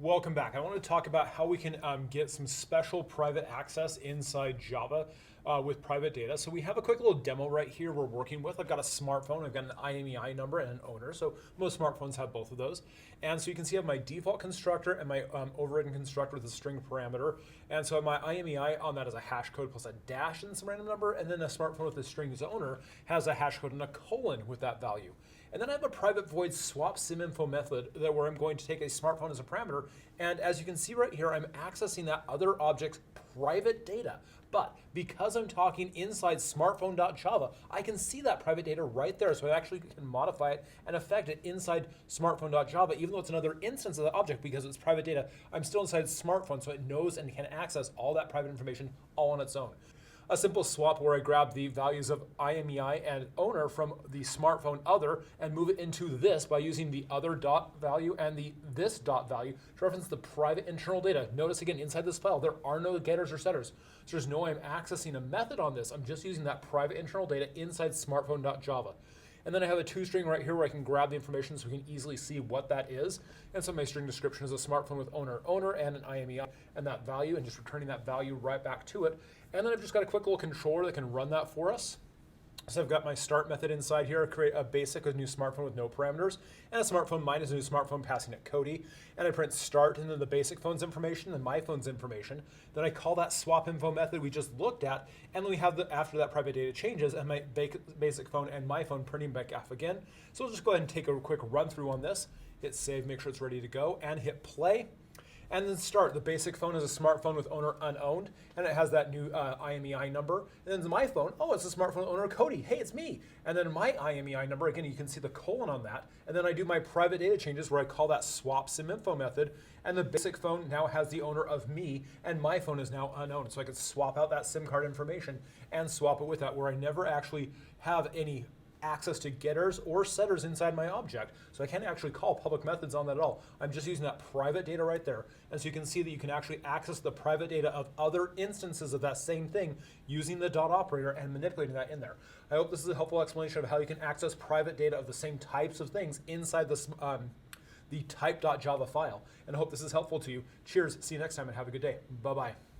Welcome back. I want to talk about how we can get some special private access inside Java with private data. So we have a quick little demo right here we're working with. I've got a smartphone, I've got an IMEI number and an owner. So most smartphones have both of those. And so you can see I have my default constructor and my overridden constructor with a string parameter. And so my IMEI on that is a hash code plus a dash and some random number. And then a smartphone with a string's owner has a hash code and a colon with that value. And then I have a private void swap syminfo method where I'm going to take a smartphone as a parameter. And as you can see right here, I'm accessing that other object's private data. But because I'm talking inside smartphone.java, I can see that private data right there. So I actually can modify it and affect it inside smartphone.java, even though it's another instance of the object because it's private data. I'm still inside smartphone, so it knows and can access all that private information all on its own. A simple swap where I grab the values of IMEI and owner from the smartphone other and move it into this by using the other dot value and the this dot value to reference the private internal data. Notice again, inside this file, there are no getters or setters. So there's no way I'm accessing a method on this. I'm just using that private internal data inside smartphone.java. And then I have a toString right here where I can grab the information so we can easily see what that is. And so my string description is a smartphone with owner and an IMEI and that value and just returning that value right back to it. And then I've just got a quick little controller that can run that for us. So I've got my start method inside here, create a basic with new smartphone with no parameters, and a smartphone minus a new smartphone passing it Cody. And I print start and then the basic phone's information, then my phone's information. Then I call that swap info method we just looked at, and then we have after that private data changes and my basic phone and my phone printing back off again. So we'll just go ahead and take a quick run through on this, hit save, make sure it's ready to go, and hit play. And then start. The basic phone is a smartphone with owner unowned, and it has that new IMEI number. And then my phone, oh, it's a smartphone owner Cody. Hey, it's me. And then my IMEI number, again, you can see the colon on that. And then I do my private data changes where I call that swap syminfo method. And the basic phone now has the owner of me, and my phone is now unowned. So I can swap out that SIM card information and swap it with that, where I never actually have any access to getters or setters inside my object. So I can't actually call public methods on that at all. I'm just using that private data right there. And so you can see that you can actually access the private data of other instances of that same thing using the dot operator and manipulating that in there. I hope this is a helpful explanation of how you can access private data of the same types of things inside this, the type.java file. And I hope this is helpful to you. Cheers, see you next time, and have a good day. Bye-bye.